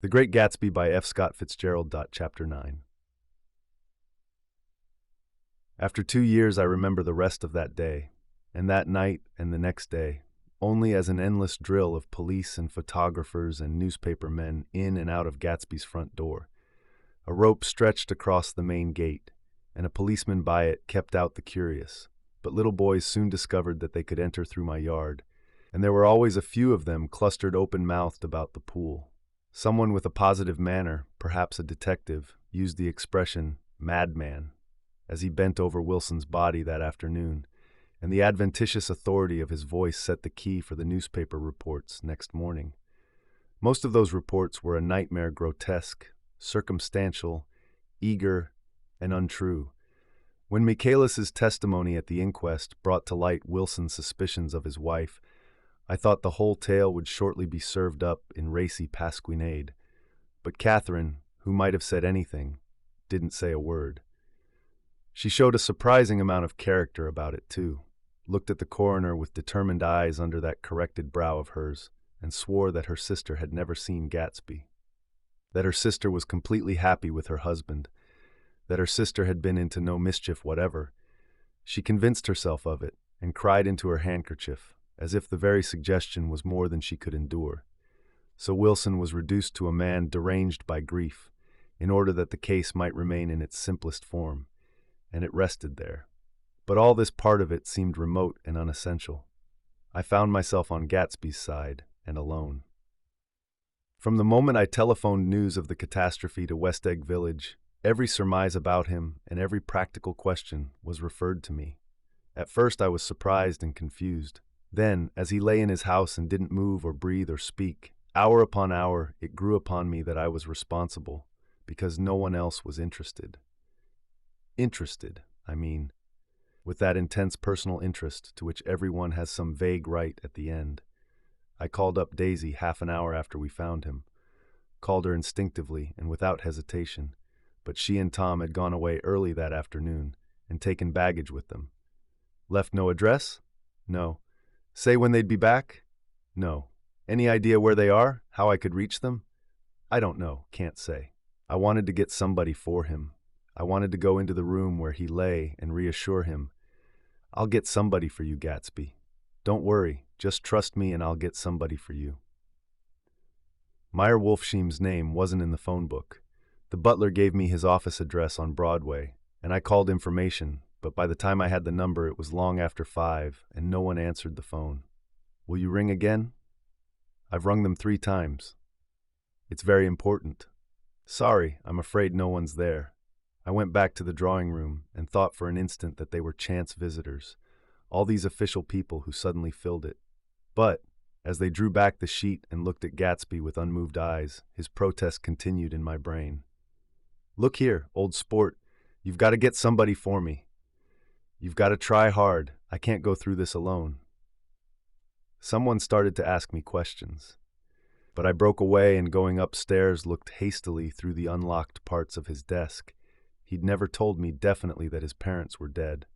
The Great Gatsby by F. Scott Fitzgerald. Chapter 9. After 2 years, I remember the rest of that day, and that night and the next day, only as an endless drill of police and photographers and newspaper men in and out of Gatsby's front door. A rope stretched across the main gate, and a policeman by it kept out the curious. But little boys soon discovered that they could enter through my yard, and there were always a few of them clustered open-mouthed about the pool. Someone with a positive manner, perhaps a detective, used the expression madman as he bent over Wilson's body that afternoon, and the adventitious authority of his voice set the key for the newspaper reports next morning. Most of those reports were a nightmare grotesque, circumstantial, eager, and untrue. When Michaelis's testimony at the inquest brought to light Wilson's suspicions of his wife, I thought the whole tale would shortly be served up in racy pasquinade. But Catherine, who might have said anything, didn't say a word. She showed a surprising amount of character about it, too, looked at the coroner with determined eyes under that corrected brow of hers, and swore that her sister had never seen Gatsby, that her sister was completely happy with her husband, that her sister had been into no mischief whatever. She convinced herself of it, and cried into her handkerchief, as if the very suggestion was more than she could endure. So Wilson was reduced to a man deranged by grief, in order that the case might remain in its simplest form, and it rested there. But all this part of it seemed remote and unessential. I found myself on Gatsby's side, and alone. From the moment I telephoned news of the catastrophe to West Egg Village, every surmise about him and every practical question was referred to me. At first I was surprised and confused. Then, as he lay in his house and didn't move or breathe or speak, hour upon hour it grew upon me that I was responsible, because no one else was interested. Interested, I mean, with that intense personal interest to which everyone has some vague right at the end. I called up Daisy half an hour after we found him, called her instinctively and without hesitation, but she and Tom had gone away early that afternoon and taken baggage with them. Left no address? No. Say when they'd be back? No. Any idea where they are? How I could reach them? I don't know, can't say. I wanted to get somebody for him. I wanted to go into the room where he lay and reassure him. I'll get somebody for you, Gatsby. Don't worry, just trust me and I'll get somebody for you. Meyer Wolfsheim's name wasn't in the phone book. The butler gave me his office address on Broadway, and I called information, but by the time I had the number it was long after 5, and no one answered the phone. Will you ring again? I've rung them 3 times. It's very important. Sorry, I'm afraid no one's there. I went back to the drawing room and thought for an instant that they were chance visitors, all these official people who suddenly filled it. But, as they drew back the sheet and looked at Gatsby with unmoved eyes, his protest continued in my brain. Look here, old sport, you've got to get somebody for me. You've got to try hard. I can't go through this alone. Someone started to ask me questions, but I broke away and going upstairs looked hastily through the unlocked parts of his desk. He'd never told me definitely that his parents were dead,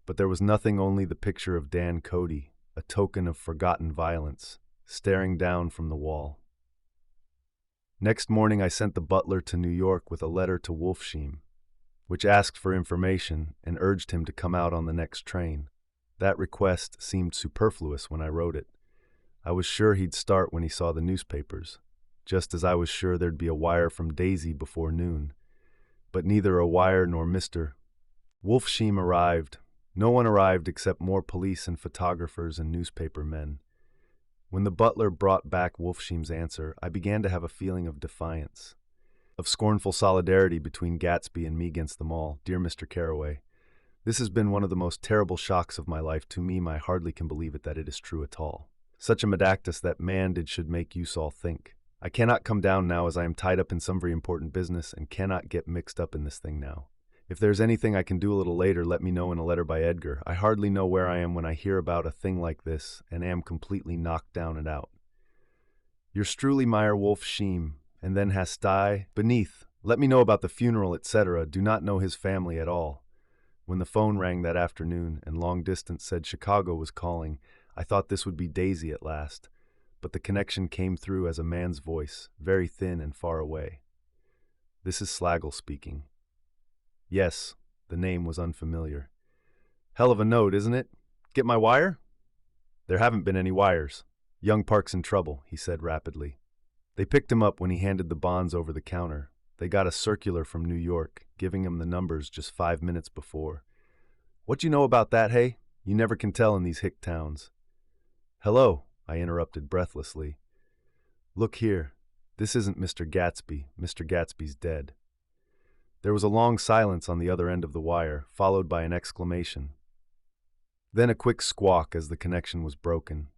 but there was nothing, only the picture of Dan Cody, a token of forgotten violence, staring down from the wall. Next morning I sent the butler to New York with a letter to Wolfsheim, which asked for information and urged him to come out on the next train. That request seemed superfluous when I wrote it. I was sure he'd start when he saw the newspapers, just as I was sure there'd be a wire from Daisy before noon. But neither a wire nor Mr. Wolfsheim arrived. No one arrived except more police and photographers and newspaper men. When the butler brought back Wolfsheim's answer, I began to have a feeling of defiance, of scornful solidarity between Gatsby and me against them all. Dear Mr. Carraway, this has been one of the most terrible shocks of my life. To me, I hardly can believe it that it is true at all. Such a medactus that man did should make use all think. I cannot come down now, as I am tied up in some very important business and cannot get mixed up in this thing now. If there's anything I can do a little later, let me know in a letter by Edgar. I hardly know where I am when I hear about a thing like this and am completely knocked down and out. Yours truly, Meyer Wolfsheim, and then hast I, beneath, let me know about the funeral, etc. Do not know his family at all. When the phone rang that afternoon and long distance said Chicago was calling, I thought this would be Daisy at last. but the connection came through as a man's voice, very thin and far away. "This is Slagle speaking." Yes, the name was unfamiliar. "Hell of a note, isn't it? Get my wire?" "There haven't been any wires. Young Park's in trouble," he said rapidly. They picked him up when he handed the bonds over the counter. They got a circular from New York, giving him the numbers just 5 minutes before. "What you know about that, hey? You never can tell in these hick towns." "Hello," I interrupted breathlessly. "Look here. This isn't Mr. Gatsby. Mr. Gatsby's dead." There was a long silence on the other end of the wire, followed by an exclamation. Then a quick squawk as the connection was broken.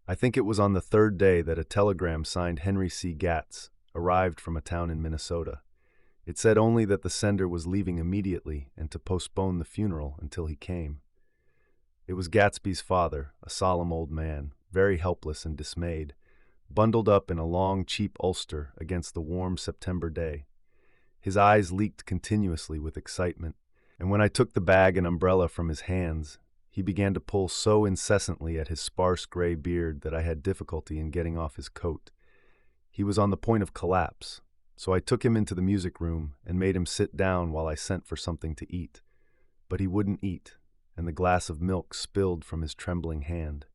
I think it was on the third day that a telegram signed Henry C. Gatz arrived from a town in Minnesota. It said only that the sender was leaving immediately and to postpone the funeral until he came. It was Gatsby's father, a solemn old man, very helpless and dismayed, bundled up in a long, cheap ulster against the warm September day. His eyes leaked continuously with excitement, and when I took the bag and umbrella from his hands, he began to pull so incessantly at his sparse gray beard that I had difficulty in getting off his coat. He was on the point of collapse, so I took him into the music room and made him sit down while I sent for something to eat. But he wouldn't eat, and the glass of milk spilled from his trembling hand.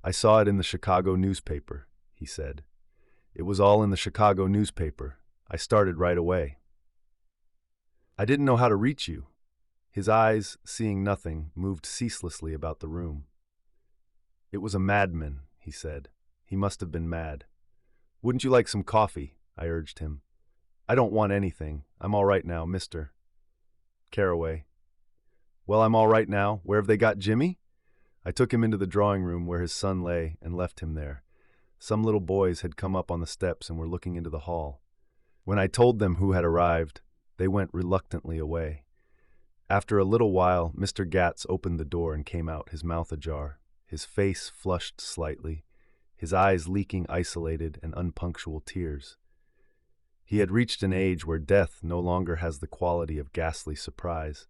"I saw it in the Chicago newspaper," he said. "It was all in the Chicago newspaper. I started right away. I didn't know how to reach you." His eyes, seeing nothing, moved ceaselessly about the room. "It was a madman," he said. "He must have been mad." "Wouldn't you like some coffee?" I urged him. "I don't want anything. I'm all right now, Mr. Carraway." "Well, I'm all right now. Where have they got Jimmy?" I took him into the drawing room where his son lay and left him there. Some little boys had come up on the steps and were looking into the hall. When I told them who had arrived, they went reluctantly away. After a little while, Mr. Gatz opened the door and came out, his mouth ajar, his face flushed slightly, his eyes leaking isolated and unpunctual tears. He had reached an age where death no longer has the quality of ghastly surprise,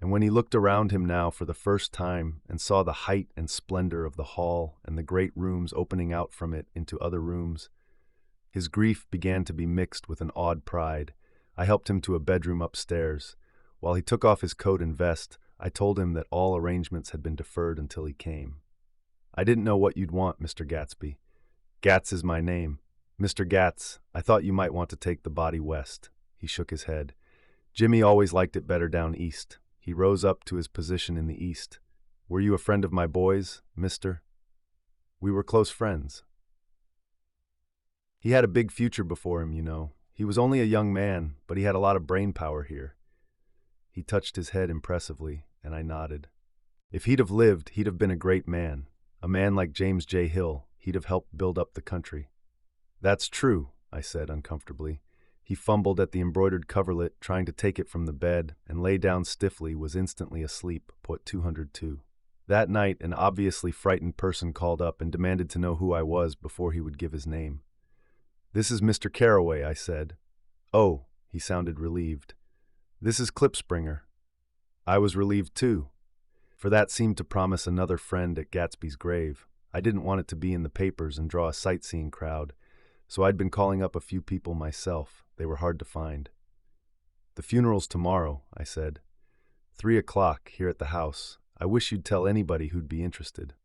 and when he looked around him now for the first time and saw the height and splendor of the hall and the great rooms opening out from it into other rooms, his grief began to be mixed with an awed pride. I helped him to a bedroom upstairs. While he took off his coat and vest, I told him that all arrangements had been deferred until he came. "I didn't know what you'd want, Mr. Gatsby. Gatz is my name. Mr. Gatz, I thought you might want to take the body west." He shook his head. "Jimmy always liked it better down east." He rose up to his position in the east. "Were you a friend of my boys, Mr.?" "We were close friends." "He had a big future before him, you know. He was only a young man, but he had a lot of brain power here." He touched his head impressively, and I nodded. "If he'd have lived, he'd have been a great man. A man like James J. Hill. He'd have helped build up the country." "That's true," I said uncomfortably. He fumbled at the embroidered coverlet, trying to take it from the bed, and lay down stiffly, was instantly asleep, put 202. That night, an obviously frightened person called up and demanded to know who I was before he would give his name. "This is Mr. Carraway," I said. "Oh," he sounded relieved. "This is Klipspringer." I was relieved too, for that seemed to promise another friend at Gatsby's grave. I didn't want it to be in the papers and draw a sightseeing crowd, so I'd been calling up a few people myself. They were hard to find. "The funeral's tomorrow," I said. 3:00 here at the house. I wish you'd tell anybody who'd be interested."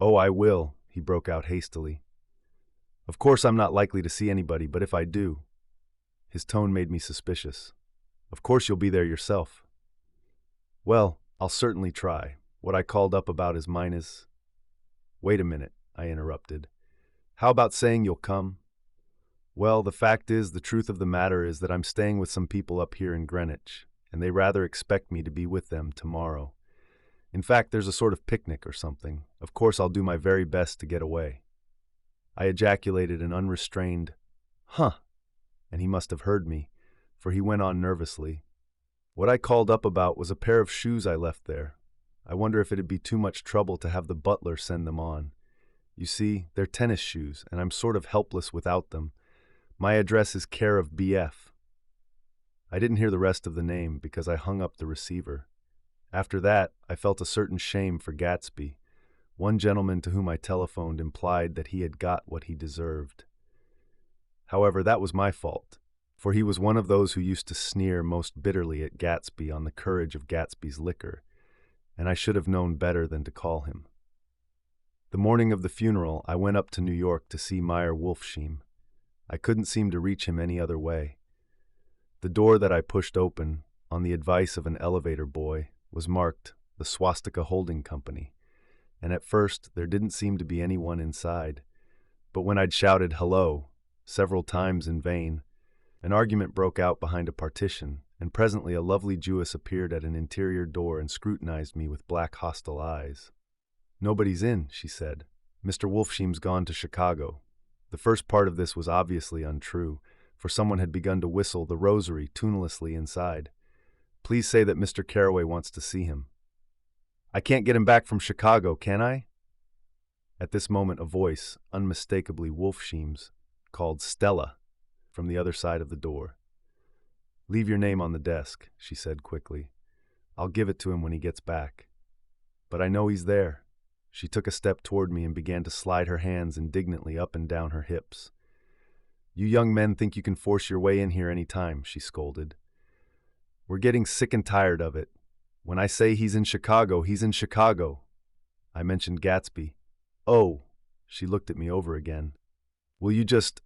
"Oh, I will," he broke out hastily. "Of course I'm not likely to see anybody, but if I do—" His tone made me suspicious. "Of course you'll be there yourself." "Well, I'll certainly try. What I called up about is mine is—" "Wait a minute," I interrupted. "How about saying you'll come?" "Well, the fact is, the truth of the matter is that I'm staying with some people up here in Greenwich, and they rather expect me to be with them tomorrow. In fact, there's a sort of picnic or something. Of course, I'll do my very best to get away." I ejaculated an unrestrained, "Huh," and he must have heard me, for he went on nervously. "What I called up about was a pair of shoes I left there. I wonder if it'd be too much trouble to have the butler send them on. You see, they're tennis shoes, and I'm sort of helpless without them. My address is care of B.F. I didn't hear the rest of the name because I hung up the receiver. After that, I felt a certain shame for Gatsby. One gentleman to whom I telephoned implied that he had got what he deserved. However, that was my fault, for he was one of those who used to sneer most bitterly at Gatsby on the courage of Gatsby's liquor, and I should have known better than to call him. The morning of the funeral, I went up to New York to see Meyer Wolfsheim. I couldn't seem to reach him any other way. The door that I pushed open, on the advice of an elevator boy, was marked the Swastika Holding Company, and at first there didn't seem to be anyone inside. But when I'd shouted hello several times in vain, an argument broke out behind a partition, and presently a lovely Jewess appeared at an interior door and scrutinized me with black hostile eyes. "Nobody's in," she said. "Mr. Wolfsheim's gone to Chicago." The first part of this was obviously untrue, for someone had begun to whistle the rosary tunelessly inside. "Please say that Mr. Carraway wants to see him." "I can't get him back from Chicago, can I?" At this moment a voice, unmistakably Wolfsheim's, called "Stella" from the other side of the door. "Leave your name on the desk," she said quickly. "I'll give it to him when he gets back." "But I know he's there." She took a step toward me and began to slide her hands indignantly up and down her hips. "You young men think you can force your way in here any time," she scolded. "We're getting sick and tired of it. When I say he's in Chicago, he's in Chicago." I mentioned Gatsby. "Oh," she looked at me over again. "Will you just...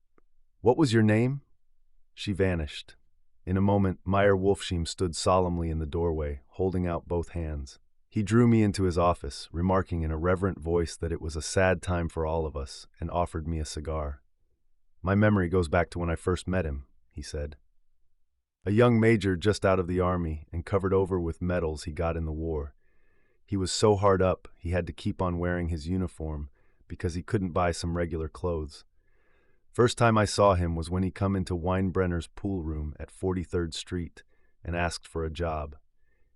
What was your name?" She vanished. In a moment, Meyer Wolfsheim stood solemnly in the doorway, holding out both hands. He drew me into his office, remarking in a reverent voice that it was a sad time for all of us, and offered me a cigar. "My memory goes back to when I first met him," he said. "A young major just out of the army and covered over with medals he got in the war. He was so hard up he had to keep on wearing his uniform because he couldn't buy some regular clothes. First time I saw him was when he come into Weinbrenner's pool room at 43rd Street and asked for a job.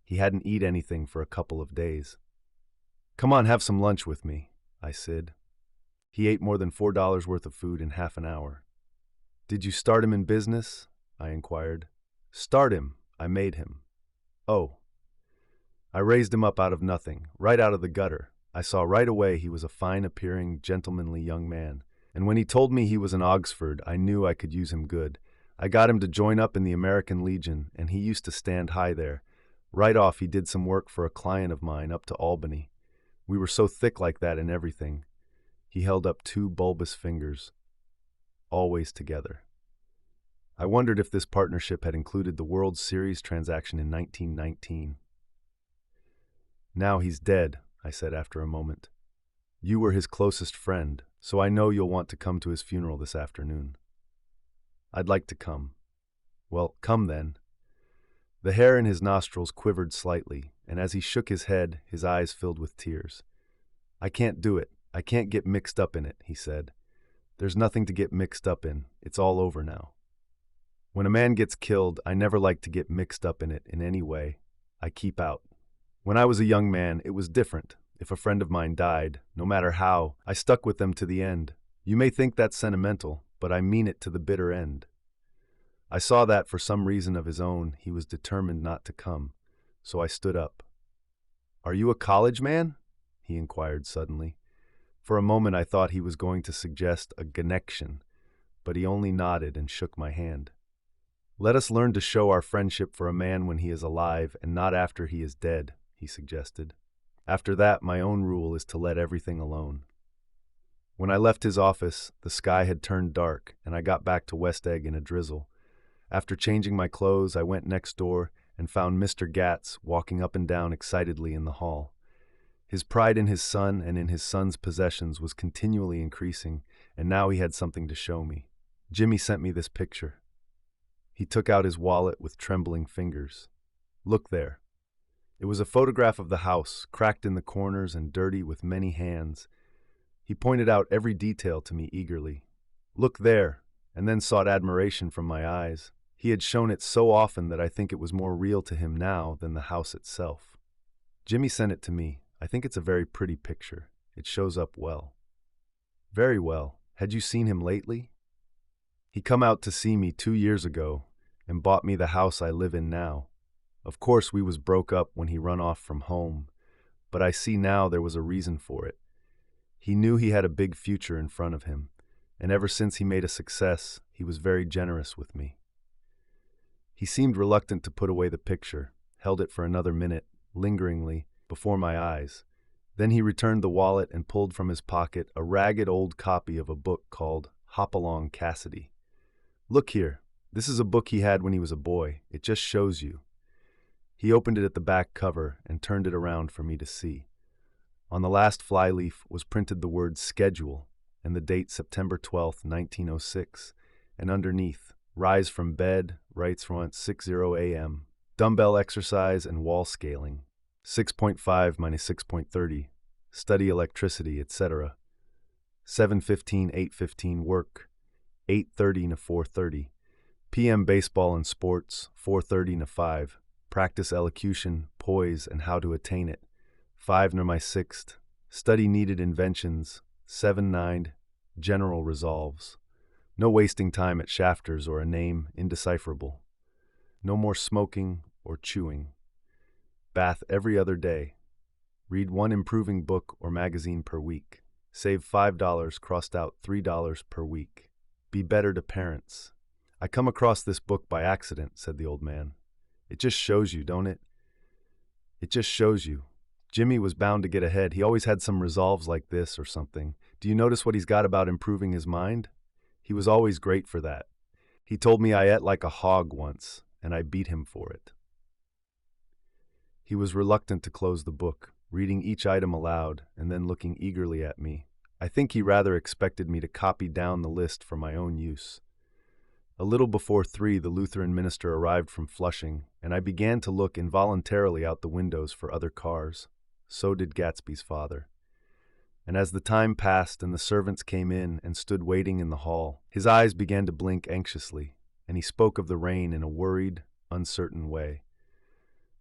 He hadn't eat anything for a couple of days. 'Come on, have some lunch with me,' I said. He ate more than $4 worth of food in half an hour. 'Did you start him in business?' I inquired. 'Start him, I made him.' 'Oh.' I raised him up out of nothing, right out of the gutter. I saw right away he was a fine-appearing, gentlemanly young man, and when he told me he was an Oxford, I knew I could use him good. I got him to join up in the American Legion, and he used to stand high there. Right off he did some work for a client of mine up to Albany. We were so thick like that in everything." He held up two bulbous fingers. "Always together." I wondered if this partnership had included the World Series transaction in 1919. "Now he's dead," I said after a moment. "You were his closest friend, so I know you'll want to come to his funeral this afternoon." "I'd like to come." "Well, come then." The hair in his nostrils quivered slightly, and as he shook his head, his eyes filled with tears. "I can't do it. I can't get mixed up in it," he said. "There's nothing to get mixed up in. It's all over now. When a man gets killed, I never like to get mixed up in it in any way. I keep out. When I was a young man, it was different. If a friend of mine died, no matter how, I stuck with them to the end. You may think that's sentimental, but I mean it to the bitter end." I saw that, for some reason of his own, he was determined not to come, so I stood up. "Are you a college man?" he inquired suddenly. For a moment I thought he was going to suggest a connection, but he only nodded and shook my hand. "Let us learn to show our friendship for a man when he is alive and not after he is dead," he suggested. "After that, my own rule is to let everything alone." When I left his office, the sky had turned dark, and I got back to West Egg in a drizzle. After changing my clothes, I went next door and found Mr. Gatz walking up and down excitedly in the hall. His pride in his son and in his son's possessions was continually increasing, and now he had something to show me. "Jimmy sent me this picture." He took out his wallet with trembling fingers. "Look there." It was a photograph of the house, cracked in the corners and dirty with many hands. He pointed out every detail to me eagerly. "Look there," and then sought admiration from my eyes. He had shown it so often that I think it was more real to him now than the house itself. "Jimmy sent it to me. I think it's a very pretty picture. It shows up well." "Very well. Had you seen him lately?" "He come out to see me 2 years ago and bought me the house I live in now. Of course we was broke up when he run off from home, but I see now there was a reason for it. He knew he had a big future in front of him, and ever since he made a success, he was very generous with me. He seemed reluctant to put away the picture, held it for another minute, lingeringly, before my eyes. Then he returned the wallet and pulled from his pocket a ragged old copy of a book called Hopalong Cassidy. "Look here, this is a book he had when he was a boy. It just shows you." He opened it at the back cover and turned it around for me to see. On the last flyleaf was printed the word schedule and the date September 12th, 1906, and underneath, rise from bed, rights front 6:0 a.m., dumbbell exercise and wall scaling, 6.5 minus 6.30, study electricity, etc. 7:15, 8:15 work, 8:30 to 4:30, p.m. baseball and sports, 4:30 to 5, practice elocution, poise, and how to attain it, 5 near my 6th, study needed inventions, 7/9, general resolves. No wasting time at shafters or a name indecipherable. No more smoking or chewing. Bath every other day. Read one improving book or magazine per week. Save $5 crossed out $3 per week. Be better to parents. I come across this book by accident, said the old man. It just shows you, don't it? It just shows you. Jimmy was bound to get ahead. He always had some resolves like this or something. Do you notice what he's got about improving his mind? He was always great for that. He told me I ate like a hog once, and I beat him for it. He was reluctant to close the book, reading each item aloud and then looking eagerly at me. I think he rather expected me to copy down the list for my own use. A little before 3, the Lutheran minister arrived from Flushing, and I began to look involuntarily out the windows for other cars. So did Gatsby's father. And as the time passed and the servants came in and stood waiting in the hall, his eyes began to blink anxiously, and he spoke of the rain in a worried, uncertain way.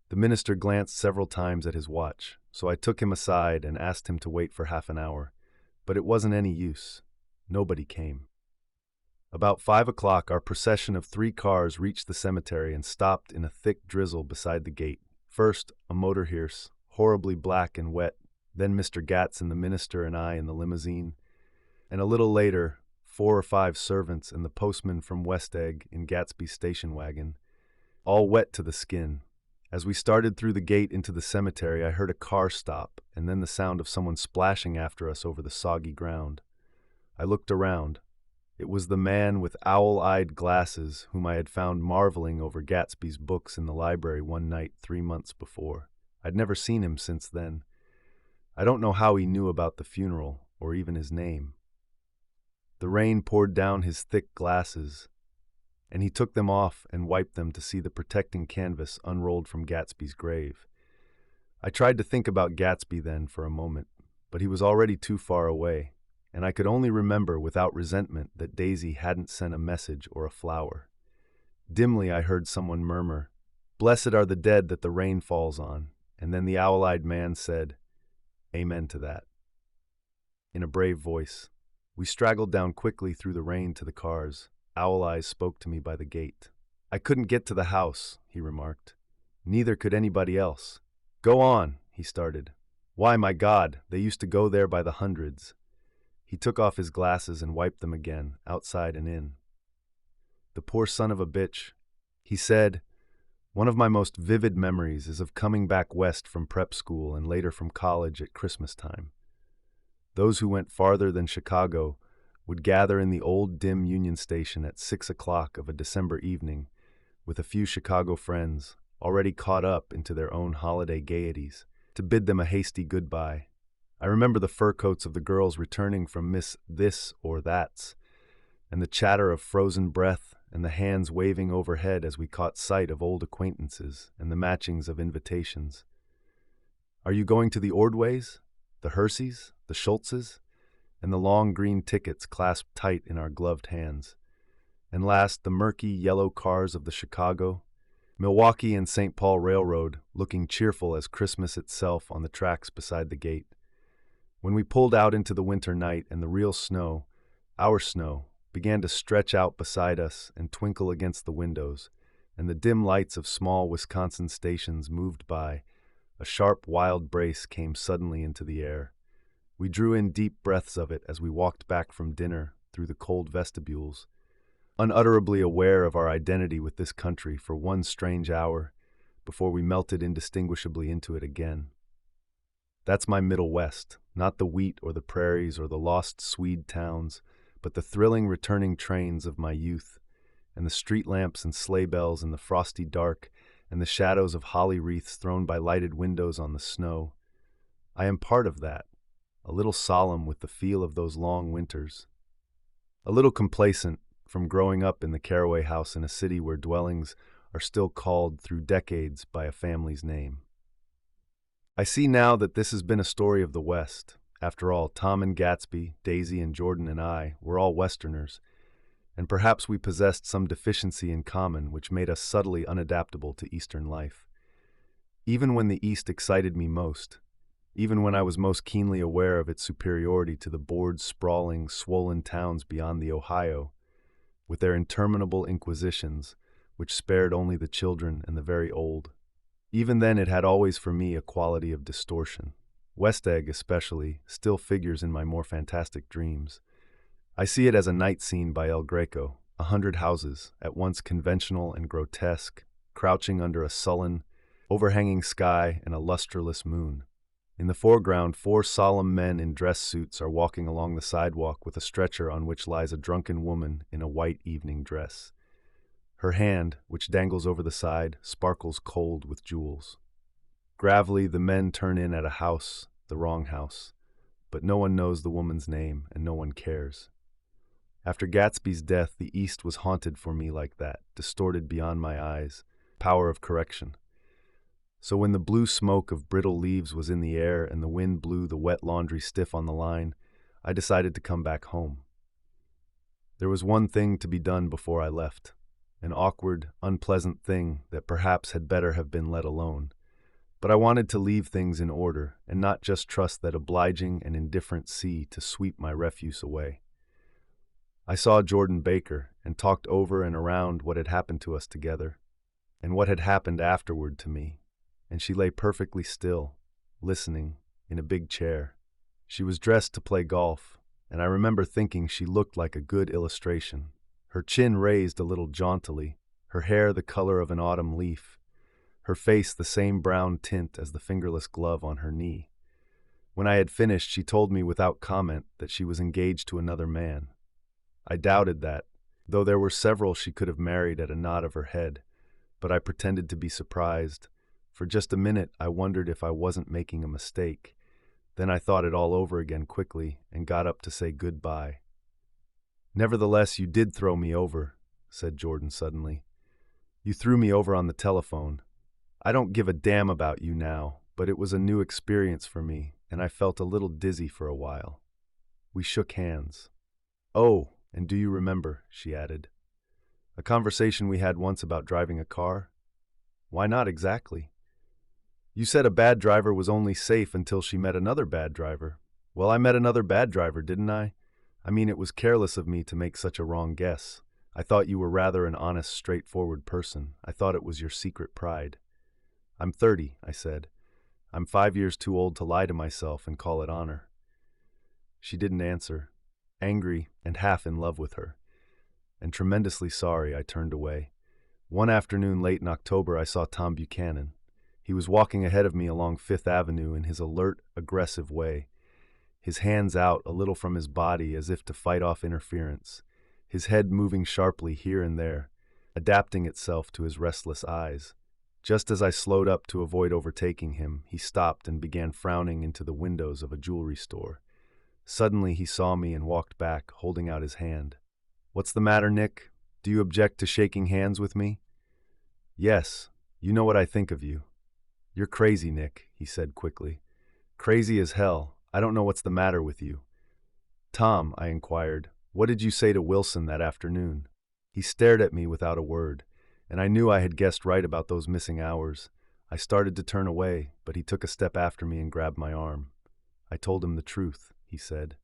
The minister glanced several times at his watch, so I took him aside and asked him to wait for half an hour. But it wasn't any use. Nobody came. About 5 o'clock, our procession of 3 cars reached the cemetery and stopped in a thick drizzle beside the gate. First, a motor hearse, horribly black and wet, then Mr. Gatz and the minister and I in the limousine, and a little later, 4 or 5 servants and the postman from West Egg in Gatsby's station wagon, all wet to the skin. As we started through the gate into the cemetery, I heard a car stop and then the sound of someone splashing after us over the soggy ground. I looked around. It was the man with owl-eyed glasses whom I had found marveling over Gatsby's books in the library one night 3 months before. I'd never seen him since then. I don't know how he knew about the funeral, or even his name. The rain poured down his thick glasses, and he took them off and wiped them to see the protecting canvas unrolled from Gatsby's grave. I tried to think about Gatsby then for a moment, but he was already too far away, and I could only remember without resentment that Daisy hadn't sent a message or a flower. Dimly I heard someone murmur, "Blessed are the dead that the rain falls on," and then the owl-eyed man said, "Amen to that," in a brave voice. We straggled down quickly through the rain to the cars. Owl Eyes spoke to me by the gate. "I couldn't get to the house," he remarked. "Neither could anybody else." "Go on," he started. "Why, my God, they used to go there by the hundreds." He took off his glasses and wiped them again, outside and in. "The poor son of a bitch," he said. "One of my most vivid memories is of coming back west from prep school and later from college at Christmas time. Those who went farther than Chicago would gather in the old dim Union Station at 6 o'clock of a December evening with a few Chicago friends, already caught up into their own holiday gaieties, to bid them a hasty goodbye. I remember the fur coats of the girls returning from Miss This or That's, and the chatter of frozen breath and the hands waving overhead as we caught sight of old acquaintances and the matchings of invitations. "Are you going to the Ordways, the Herseys, the Schultzes?" and the long green tickets clasped tight in our gloved hands. And last, the murky yellow cars of the Chicago, Milwaukee and St. Paul Railroad, looking cheerful as Christmas itself on the tracks beside the gate. When we pulled out into the winter night and the real snow, our snow, began to stretch out beside us and twinkle against the windows, and the dim lights of small Wisconsin stations moved by, a sharp wild brace came suddenly into the air. We drew in deep breaths of it as we walked back from dinner through the cold vestibules, unutterably aware of our identity with this country for one strange hour before we melted indistinguishably into it again. That's my Middle West, not the wheat or the prairies or the lost Swede towns, but the thrilling returning trains of my youth, and the street lamps and sleigh bells in the frosty dark, and the shadows of holly wreaths thrown by lighted windows on the snow. I am part of that, a little solemn with the feel of those long winters, a little complacent from growing up in the Carraway house in a city where dwellings are still called through decades by a family's name. I see now that this has been a story of the West. After all, Tom and Gatsby, Daisy and Jordan and I were all Westerners, and perhaps we possessed some deficiency in common which made us subtly unadaptable to Eastern life. Even when the East excited me most, even when I was most keenly aware of its superiority to the bored, sprawling, swollen towns beyond the Ohio, with their interminable inquisitions, which spared only the children and the very old, even then it had always for me a quality of distortion. West Egg, especially, still figures in my more fantastic dreams. I see it as a night scene by El Greco, 100 houses, at once conventional and grotesque, crouching under a sullen, overhanging sky and a lustreless moon. In the foreground, 4 solemn men in dress suits are walking along the sidewalk with a stretcher on which lies a drunken woman in a white evening dress. Her hand, which dangles over the side, sparkles cold with jewels. Gravely, the men turn in at a house, the wrong house, but no one knows the woman's name and no one cares. After Gatsby's death, the East was haunted for me like that, distorted beyond my eyes, power of correction. So when the blue smoke of brittle leaves was in the air and the wind blew the wet laundry stiff on the line, I decided to come back home. There was one thing to be done before I left, an awkward, unpleasant thing that perhaps had better have been let alone. But I wanted to leave things in order and not just trust that obliging and indifferent sea to sweep my refuse away. I saw Jordan Baker and talked over and around what had happened to us together and what had happened afterward to me, and she lay perfectly still, listening, in a big chair. She was dressed to play golf, and I remember thinking she looked like a good illustration. Her chin raised a little jauntily, her hair the color of an autumn leaf, her face the same brown tint as the fingerless glove on her knee. When I had finished, she told me without comment that she was engaged to another man. I doubted that, though there were several she could have married at a nod of her head, but I pretended to be surprised. For just a minute, I wondered if I wasn't making a mistake. Then I thought it all over again quickly and got up to say goodbye. "Nevertheless, you did throw me over," said Jordan suddenly. "You threw me over on the telephone. I don't give a damn about you now, but it was a new experience for me, and I felt a little dizzy for a while." We shook hands. "Oh, and do you remember," she added, "a conversation we had once about driving a car?" "Why not exactly?" "You said a bad driver was only safe until she met another bad driver. Well, I met another bad driver, didn't I? I mean, it was careless of me to make such a wrong guess. I thought you were rather an honest, straightforward person. I thought it was your secret pride." "I'm 30, I said. "I'm 5 years too old to lie to myself and call it honor." She didn't answer. Angry and half in love with her, and tremendously sorry, I turned away. One afternoon late in October, I saw Tom Buchanan. He was walking ahead of me along Fifth Avenue in his alert, aggressive way, his hands out a little from his body as if to fight off interference, his head moving sharply here and there, adapting itself to his restless eyes. Just as I slowed up to avoid overtaking him, he stopped and began frowning into the windows of a jewelry store. Suddenly he saw me and walked back, holding out his hand. "What's the matter, Nick? Do you object to shaking hands with me?" "Yes, you know what I think of you." "You're crazy, Nick," he said quickly. "Crazy as hell. I don't know what's the matter with you." "Tom," I inquired, "what did you say to Wilson that afternoon?" He stared at me without a word, and I knew I had guessed right about those missing hours. I started to turn away, but he took a step after me and grabbed my arm. "I told him the truth," he said.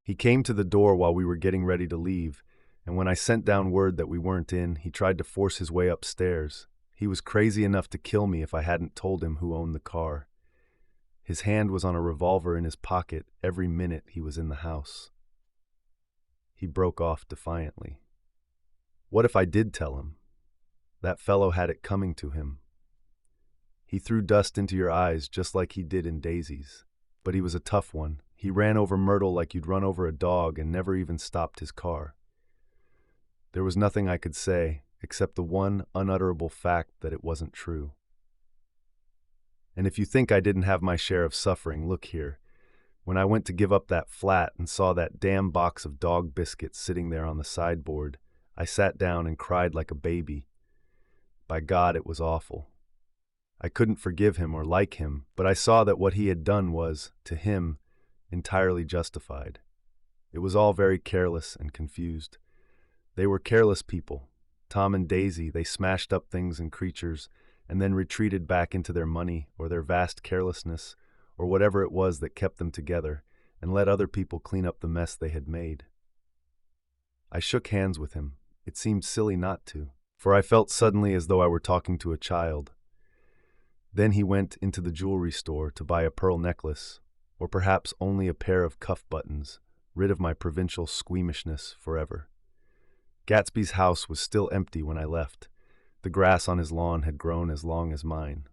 He came to the door while we were getting ready to leave, and when I sent down word that we weren't in, he tried to force his way upstairs. He was crazy enough to kill me if I hadn't told him who owned the car. His hand was on a revolver in his pocket every minute he was in the house. He broke off defiantly. What if I did tell him? That fellow had it coming to him. He threw dust into your eyes just like he did in Daisy's. But he was a tough one. He ran over Myrtle like you'd run over a dog and never even stopped his car. There was nothing I could say except the one unutterable fact that it wasn't true. And if you think I didn't have my share of suffering, look here. When I went to give up that flat and saw that damn box of dog biscuits sitting there on the sideboard, I sat down and cried like a baby. By God, it was awful. I couldn't forgive him or like him, but I saw that what he had done was, to him, entirely justified. It was all very careless and confused. They were careless people. Tom and Daisy, they smashed up things and creatures, and then retreated back into their money or their vast carelessness, or whatever it was that kept them together, and let other people clean up the mess they had made. I shook hands with him. It seemed silly not to, for I felt suddenly as though I were talking to a child. Then he went into the jewelry store to buy a pearl necklace, or perhaps only a pair of cuff buttons, rid of my provincial squeamishness forever. Gatsby's house was still empty when I left. The grass on his lawn had grown as long as mine.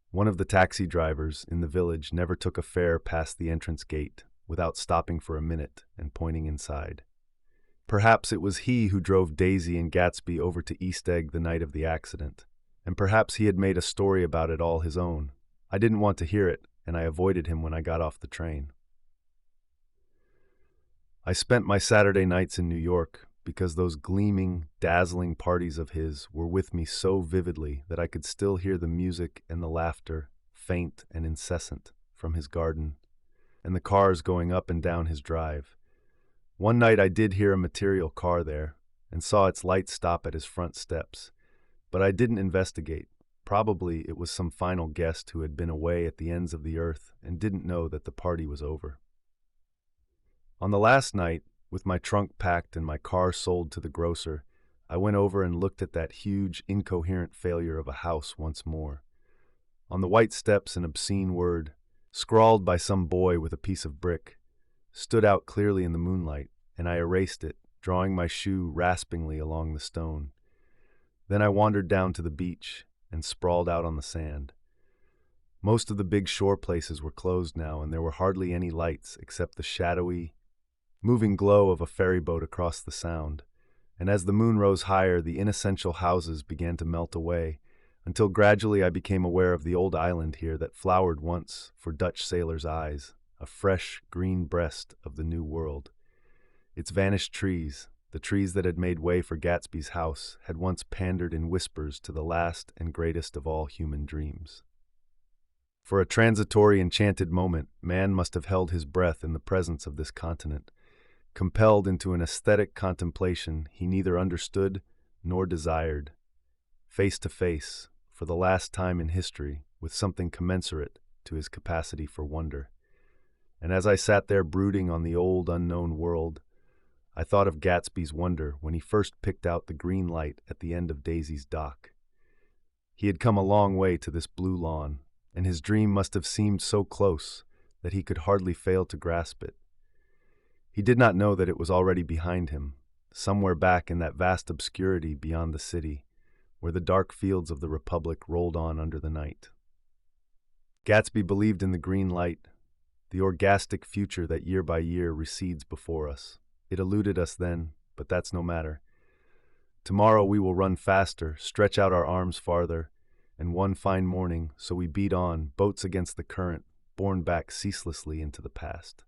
One of the taxi drivers in the village never took a fare past the entrance gate without stopping for a minute and pointing inside. Perhaps it was he who drove Daisy and Gatsby over to East Egg the night of the accident, and perhaps he had made a story about it all his own. I didn't want to hear it, and I avoided him when I got off the train. I spent my Saturday nights in New York because those gleaming, dazzling parties of his were with me so vividly that I could still hear the music and the laughter, faint and incessant, from his garden, and the cars going up and down his drive. One night I did hear a material car there, and saw its light stop at his front steps, but I didn't investigate. Probably it was some final guest who had been away at the ends of the earth and didn't know that the party was over. On the last night, with my trunk packed and my car sold to the grocer, I went over and looked at that huge, incoherent failure of a house once more. On the white steps, an obscene word, scrawled by some boy with a piece of brick, stood out clearly in the moonlight, and I erased it, drawing my shoe raspingly along the stone. Then I wandered down to the beach and sprawled out on the sand. Most of the big shore places were closed now, and there were hardly any lights except the shadowy, moving glow of a ferry boat across the sound, and as the moon rose higher, the inessential houses began to melt away, until gradually I became aware of the old island here that flowered once for Dutch sailors' eyes, a fresh, green breast of the New World. Its vanished trees, the trees that had made way for Gatsby's house, had once pandered in whispers to the last and greatest of all human dreams. For a transitory, enchanted moment, man must have held his breath in the presence of this continent, compelled into an aesthetic contemplation he neither understood nor desired, face to face, for the last time in history, with something commensurate to his capacity for wonder. And as I sat there brooding on the old unknown world, I thought of Gatsby's wonder when he first picked out the green light at the end of Daisy's dock. He had come a long way to this blue lawn, and his dream must have seemed so close that he could hardly fail to grasp it. He did not know that it was already behind him, somewhere back in that vast obscurity beyond the city, where the dark fields of the Republic rolled on under the night. Gatsby believed in the green light, the orgastic future that year by year recedes before us. It eluded us then, but that's no matter. Tomorrow we will run faster, stretch out our arms farther, and one fine morning, so we beat on, boats against the current, borne back ceaselessly into the past.